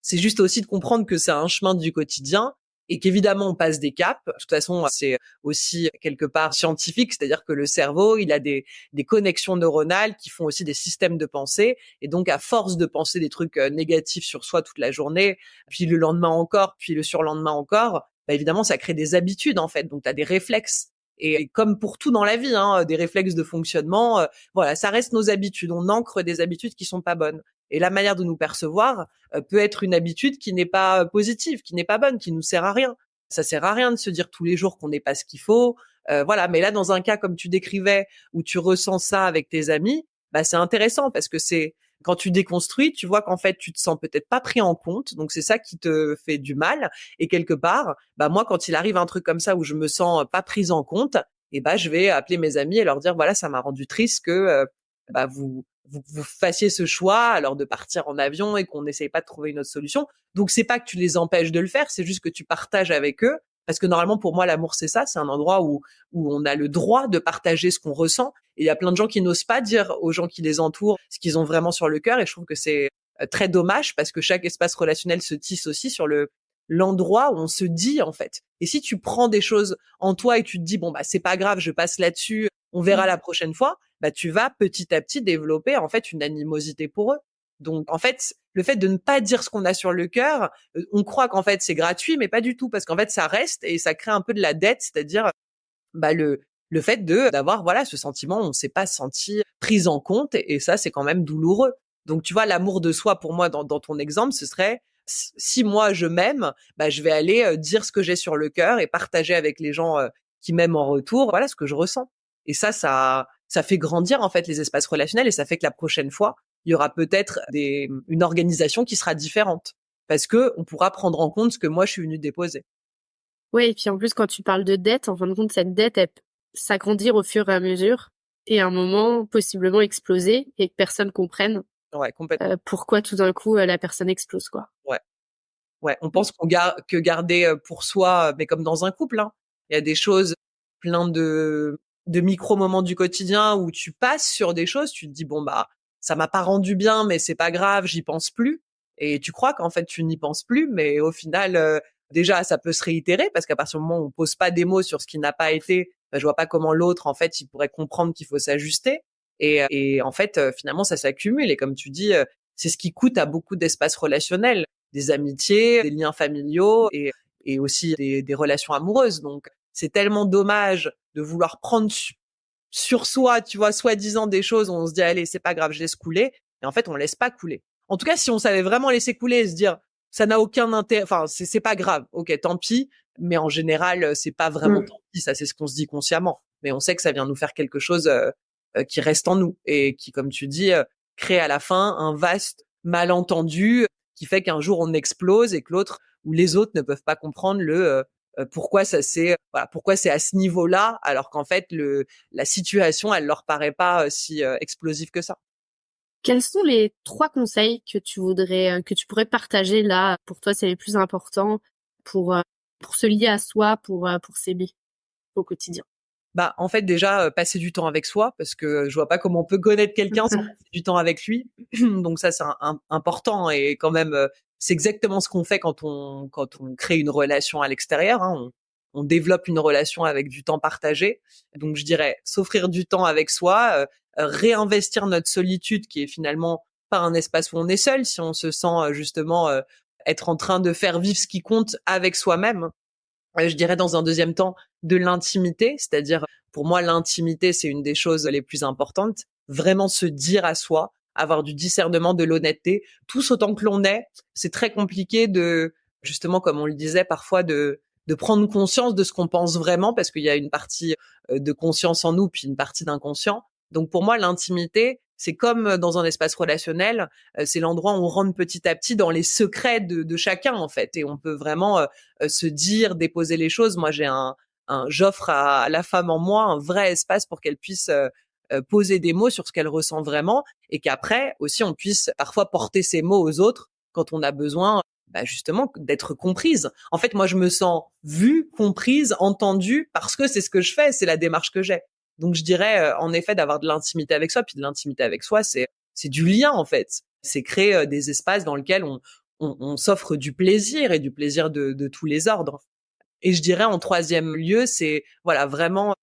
c'est juste aussi de comprendre que c'est un chemin du quotidien et qu'évidemment, on passe des caps. De toute façon, c'est aussi quelque part scientifique, c'est-à-dire que le cerveau, il a des connexions neuronales qui font aussi des systèmes de pensée. Et donc, à force de penser des trucs négatifs sur soi toute la journée, puis le lendemain encore, puis le surlendemain encore, bah évidemment, ça crée des habitudes, en fait. Donc, tu as des réflexes. Et comme pour tout dans la vie, hein, des réflexes de fonctionnement, voilà, ça reste nos habitudes. On ancre des habitudes qui sont pas bonnes. Et la manière de nous percevoir peut être une habitude qui n'est pas positive, qui n'est pas bonne, qui nous sert à rien. Ça sert à rien de se dire tous les jours qu'on n'est pas ce qu'il faut. Voilà. Mais là, dans un cas comme tu décrivais, où tu ressens ça avec tes amis, bah c'est intéressant parce que c'est quand tu déconstruis, tu vois qu'en fait tu te sens peut-être pas pris en compte. Donc c'est ça qui te fait du mal. Et quelque part, bah moi, quand il arrive un truc comme ça où je me sens pas prise en compte, et bah je vais appeler mes amis et leur dire voilà, ça m'a rendu triste que bah vous fassiez ce choix alors de partir en avion et qu'on n'essaye pas de trouver une autre solution. Donc c'est pas que tu les empêches de le faire, c'est juste que tu partages avec eux. Parce que normalement, pour moi, l'amour, c'est ça. C'est un endroit où on a le droit de partager ce qu'on ressent. Et il y a plein de gens qui n'osent pas dire aux gens qui les entourent ce qu'ils ont vraiment sur le cœur. Et je trouve que c'est très dommage parce que chaque espace relationnel se tisse aussi sur l'endroit où on se dit, en fait. Et si tu prends des choses en toi et tu te dis, bon, bah, c'est pas grave, je passe là-dessus, on verra la prochaine fois, bah, tu vas petit à petit développer, en fait, une animosité pour eux. Donc, en fait, le fait de ne pas dire ce qu'on a sur le cœur, on croit qu'en fait, c'est gratuit, mais pas du tout, parce qu'en fait, ça reste et ça crée un peu de la dette, c'est-à-dire, bah, le fait d'avoir, voilà, ce sentiment, on s'est pas senti prise en compte et ça, c'est quand même douloureux. Donc, tu vois, l'amour de soi, pour moi, dans ton exemple, ce serait, si moi, je m'aime, bah, je vais aller dire ce que j'ai sur le cœur et partager avec les gens qui m'aiment en retour, voilà, ce que je ressens. Et ça fait grandir, en fait, les espaces relationnels et ça fait que la prochaine fois, il y aura peut-être une organisation qui sera différente parce que on pourra prendre en compte ce que moi je suis venue déposer. Oui, et puis en plus, quand tu parles de dette, en fin de compte, cette dette, elle peut s'agrandir au fur et à mesure et à un moment, possiblement exploser et que personne comprenne Ouais, complètement. pourquoi tout d'un coup, la personne explose, quoi. Ouais, ouais. On pense que garder pour soi, mais comme dans un couple, hein, il y a des choses plein de micro-moments du quotidien où tu passes sur des choses, tu te dis, bon, bah, ça m'a pas rendu bien, mais c'est pas grave, j'y pense plus. Et tu crois qu'en fait, tu n'y penses plus, mais au final, déjà, ça peut se réitérer parce qu'à partir du moment où on pose pas des mots sur ce qui n'a pas été, bah, je vois pas comment l'autre, en fait, il pourrait comprendre qu'il faut s'ajuster. Et en fait, finalement, ça s'accumule. Et comme tu dis, c'est ce qui coûte à beaucoup d'espaces relationnels, des amitiés, des liens familiaux et aussi des relations amoureuses. Donc, c'est tellement dommage de vouloir prendre sur soi, tu vois, soi-disant des choses où on se dit, allez, c'est pas grave, je laisse couler. Et en fait, on laisse pas couler. En tout cas, si on savait vraiment laisser couler et se dire, ça n'a aucun intérêt, enfin, c'est pas grave. Ok, tant pis. Mais en général, c'est pas vraiment tant pis. Ça, c'est ce qu'on se dit consciemment. Mais on sait que ça vient nous faire quelque chose qui reste en nous et qui, comme tu dis, crée à la fin un vaste malentendu qui fait qu'un jour on explose et que l'autre ou les autres ne peuvent pas comprendre pourquoi pourquoi c'est à ce niveau-là alors qu'en fait la situation elle leur paraît pas si explosive que ça. Quels sont les 3 conseils que tu pourrais partager là, pour toi, c'est les plus importants pour se lier à soi, pour s'aimer au quotidien? Bah, en fait, déjà, passer du temps avec soi, parce que je vois pas comment on peut connaître quelqu'un sans passer du temps avec lui. Donc ça, c'est important et quand même, c'est exactement ce qu'on fait quand on crée une relation à l'extérieur, hein. On développe une relation avec du temps partagé. Donc je dirais s'offrir du temps avec soi, réinvestir notre solitude qui est finalement pas un espace où on est seul, si on se sent justement être en train de faire vivre ce qui compte avec soi-même. Je dirais dans un deuxième temps de l'intimité, c'est-à-dire pour moi l'intimité c'est une des choses les plus importantes, vraiment se dire à soi, avoir du discernement, de l'honnêteté, tous autant que l'on est. C'est très compliqué de justement comme on le disait parfois de prendre conscience de ce qu'on pense vraiment parce qu'il y a une partie de conscience en nous puis une partie d'inconscient. Donc pour moi l'intimité c'est comme dans un espace relationnel, c'est l'endroit où on rentre petit à petit dans les secrets de chacun en fait et on peut vraiment se dire, déposer les choses. Moi, j'offre à la femme en moi un vrai espace pour qu'elle puisse poser des mots sur ce qu'elle ressent vraiment et qu'après aussi on puisse parfois porter ces mots aux autres quand on a besoin, bah, justement d'être comprise. En fait, moi, je me sens vue, comprise, entendue parce que c'est ce que je fais, c'est la démarche que j'ai. Donc, je dirais en effet d'avoir de l'intimité avec soi, puis de l'intimité avec soi, c'est du lien en fait. C'est créer des espaces dans lesquels on s'offre du plaisir et du plaisir de tous les ordres. Et je dirais en troisième lieu, c'est voilà vraiment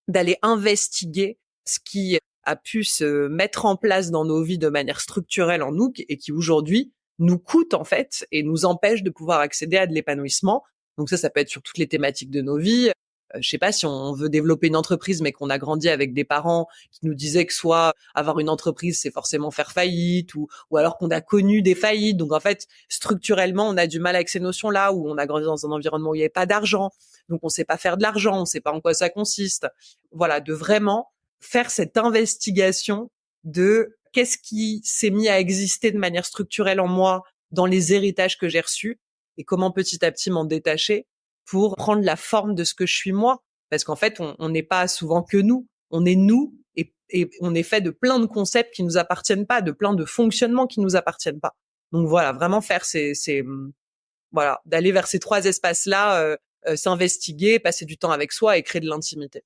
d'aller investiguer ce qui a pu se mettre en place dans nos vies de manière structurelle en nous et qui aujourd'hui nous coûte en fait et nous empêche de pouvoir accéder à de l'épanouissement. Donc ça peut être sur toutes les thématiques de nos vies. Je sais pas si on veut développer une entreprise mais qu'on a grandi avec des parents qui nous disaient que soit avoir une entreprise c'est forcément faire faillite ou alors qu'on a connu des faillites. Donc en fait, structurellement, on a du mal avec ces notions-là où on a grandi dans un environnement où il n'y avait pas d'argent. Donc on sait pas faire de l'argent, on sait pas en quoi ça consiste. Voilà, de vraiment faire cette investigation de qu'est-ce qui s'est mis à exister de manière structurelle en moi dans les héritages que j'ai reçus et comment petit à petit m'en détacher pour prendre la forme de ce que je suis moi. Parce qu'en fait, on n'est pas souvent que nous. On est nous et on est fait de plein de concepts qui nous appartiennent pas, de plein de fonctionnements qui nous appartiennent pas. Donc voilà, vraiment faire voilà, d'aller vers ces 3 espaces-là, s'investiguer, passer du temps avec soi et créer de l'intimité.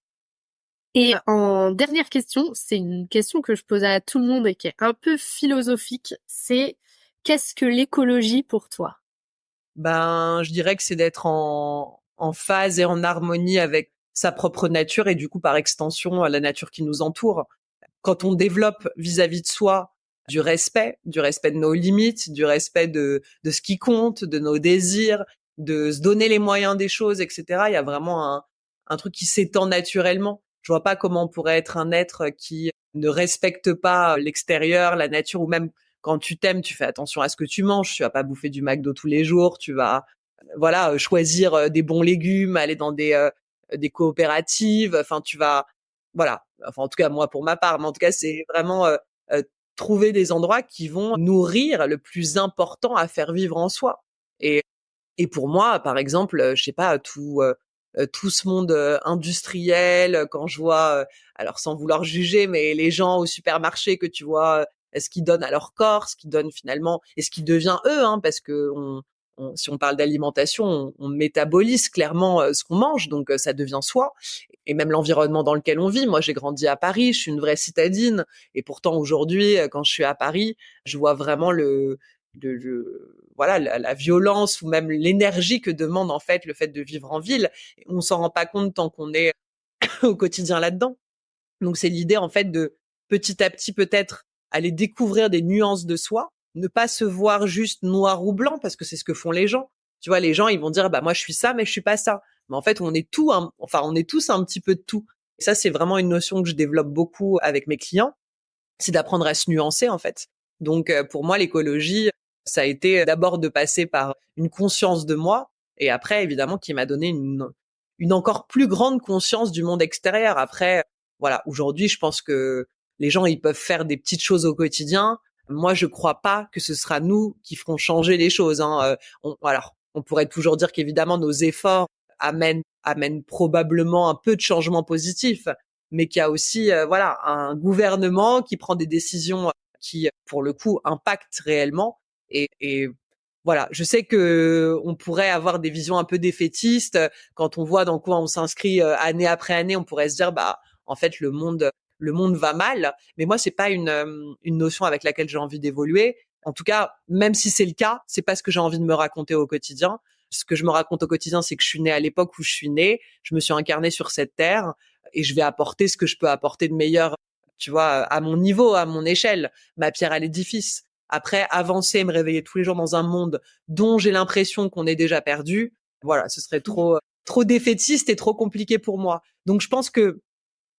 Et en dernière question, c'est une question que je pose à tout le monde et qui est un peu philosophique, c'est qu'est-ce que l'écologie pour toi? Ben, je dirais que c'est d'être en phase et en harmonie avec sa propre nature et du coup, par extension, la nature qui nous entoure. Quand on développe vis-à-vis de soi du respect de nos limites, du respect de ce qui compte, de nos désirs, de se donner les moyens des choses, etc. Il y a vraiment un truc qui s'étend naturellement. Je vois pas comment on pourrait être un être qui ne respecte pas l'extérieur, la nature, ou même quand tu t'aimes, tu fais attention à ce que tu manges. Tu vas pas bouffer du McDo tous les jours. Tu vas, voilà, choisir des bons légumes, aller dans des coopératives. Enfin, tu vas, voilà. Enfin, en tout cas, moi, pour ma part, mais en tout cas, c'est vraiment euh, trouver des endroits qui vont nourrir le plus important à faire vivre en soi. Et, et pour moi, par exemple, je sais pas, tout ce monde industriel, quand je vois, alors sans vouloir juger, mais les gens au supermarché que tu vois, ce qu'ils donnent à leur corps, ce qu'ils donnent finalement, et ce qui devient eux, hein, parce que si on parle d'alimentation, on métabolise clairement ce qu'on mange, donc ça devient soi. Et même l'environnement dans lequel on vit. Moi, j'ai grandi à Paris, je suis une vraie citadine, et pourtant aujourd'hui, quand je suis à Paris, je vois vraiment voilà, la violence ou même l'énergie que demande en fait le fait de vivre en ville. On s'en rend pas compte tant qu'on est au quotidien là-dedans. Donc c'est l'idée en fait de petit à petit peut-être aller découvrir des nuances de soi, ne pas se voir juste noir ou blanc parce que c'est ce que font les gens. Tu vois, les gens ils vont dire bah moi je suis ça mais je suis pas ça. Mais en fait on est tout, on est tous un petit peu de tout. Et ça c'est vraiment une notion que je développe beaucoup avec mes clients, c'est d'apprendre à se nuancer en fait. Donc pour moi l'écologie ça a été d'abord de passer par une conscience de moi et après évidemment qui m'a donné une encore plus grande conscience du monde extérieur. Après voilà, aujourd'hui, je pense que les gens, ils peuvent faire des petites choses au quotidien. Moi, je crois pas que ce sera nous qui ferons changer les choses. Alors, on pourrait toujours dire qu'évidemment, nos efforts amènent probablement un peu de changement positif, mais qu'il y a aussi, voilà, un gouvernement qui prend des décisions qui, pour le coup, impactent réellement. Et voilà, je sais que on pourrait avoir des visions un peu défaitistes quand on voit dans quoi on s'inscrit année après année. On pourrait se dire, bah en fait le monde va mal, mais moi c'est pas une notion avec laquelle j'ai envie d'évoluer. En tout cas, même si c'est le cas, c'est pas ce que j'ai envie de me raconter au quotidien. Ce que je me raconte au quotidien, c'est que je suis née à l'époque où je suis née, je me suis incarnée sur cette terre et je vais apporter ce que je peux apporter de meilleur, tu vois, à mon niveau, à mon échelle, ma pierre à l'édifice. Après, avancer et me réveiller tous les jours dans un monde dont j'ai l'impression qu'on est déjà perdu, voilà, ce serait trop défaitiste et trop compliqué pour moi. Donc je pense que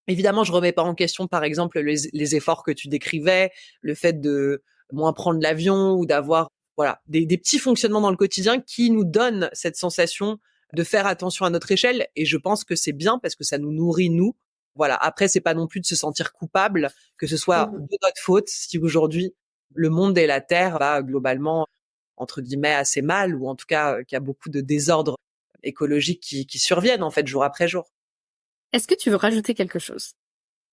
évidemment, je remets pas en question, par exemple, les efforts que tu décrivais, le fait de moins prendre l'avion ou d'avoir, voilà, des petits fonctionnements dans le quotidien qui nous donnent cette sensation de faire attention à notre échelle. Et je pense que c'est bien parce que ça nous nourrit, nous. Voilà. Après, c'est pas non plus de se sentir coupable, que ce soit de notre faute si aujourd'hui le monde et la Terre va globalement, entre guillemets, assez mal ou en tout cas qu'il y a beaucoup de désordres écologiques qui surviennent en fait jour après jour. Est-ce que tu veux rajouter quelque chose?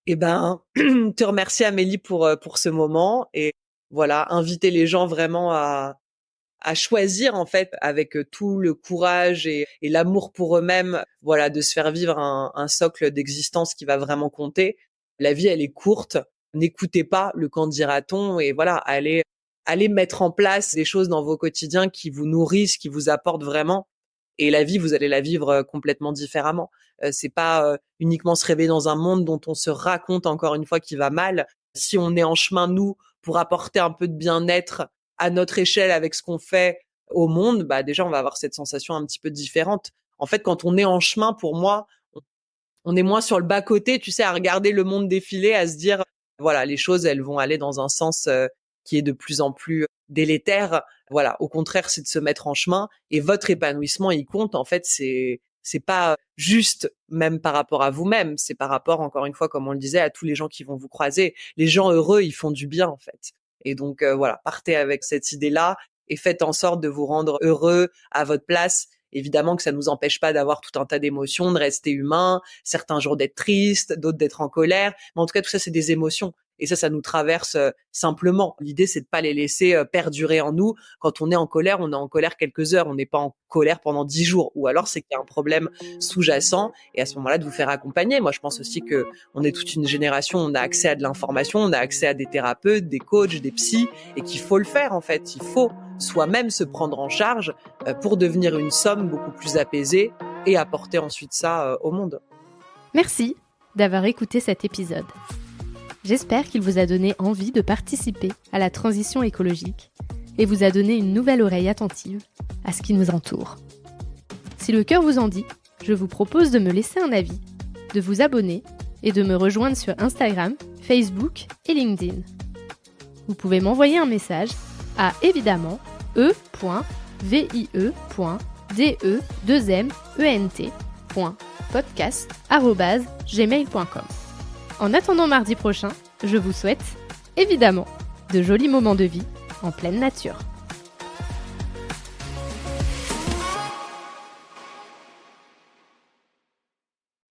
Eh ben, te remercier Amélie pour ce moment et voilà, inviter les gens vraiment à choisir en fait avec tout le courage et l'amour pour eux-mêmes, voilà, de se faire vivre un socle d'existence qui va vraiment compter. La vie, elle est courte. N'écoutez pas le qu'en dira-t-on et voilà, allez mettre en place des choses dans vos quotidiens qui vous nourrissent, qui vous apportent vraiment. Et la vie, vous allez la vivre complètement différemment. C'est pas uniquement se réveiller dans un monde dont on se raconte encore une fois qu'il va mal. Si on est en chemin, nous, pour apporter un peu de bien-être à notre échelle avec ce qu'on fait au monde, bah déjà, on va avoir cette sensation un petit peu différente. En fait, quand on est en chemin, pour moi, on est moins sur le bas-côté, tu sais, à regarder le monde défiler, à se dire, voilà, les choses, elles vont aller dans un sens qui est de plus en plus délétère. Voilà, au contraire, c'est de se mettre en chemin et votre épanouissement, il compte. En fait, c'est pas juste même par rapport à vous-même, c'est par rapport, encore une fois, comme on le disait, à tous les gens qui vont vous croiser. Les gens heureux, ils font du bien, en fait. Et donc, voilà, partez avec cette idée-là et faites en sorte de vous rendre heureux à votre place. Évidemment que ça nous empêche pas d'avoir tout un tas d'émotions, de rester humain, certains jours d'être triste, d'autres d'être en colère. Mais en tout cas, tout ça, c'est des émotions. Et ça nous traverse simplement. L'idée, c'est de pas les laisser perdurer en nous. Quand on est en colère quelques heures. On n'est pas en colère pendant 10 jours. Ou alors, c'est qu'il y a un problème sous-jacent. Et à ce moment-là, de vous faire accompagner. Moi, je pense aussi que on est toute une génération. On a accès à de l'information. On a accès à des thérapeutes, des coachs, des psys. Et qu'il faut le faire, en fait. Il faut soi-même se prendre en charge pour devenir une somme beaucoup plus apaisée et apporter ensuite ça au monde. Merci d'avoir écouté cet épisode. J'espère qu'il vous a donné envie de participer à la transition écologique et vous a donné une nouvelle oreille attentive à ce qui nous entoure. Si le cœur vous en dit, je vous propose de me laisser un avis, de vous abonner et de me rejoindre sur Instagram, Facebook et LinkedIn. Vous pouvez m'envoyer un message à évidemment e.vie.de2ment.podcast@gmail.com. En attendant mardi prochain, je vous souhaite, évidemment, de jolis moments de vie en pleine nature.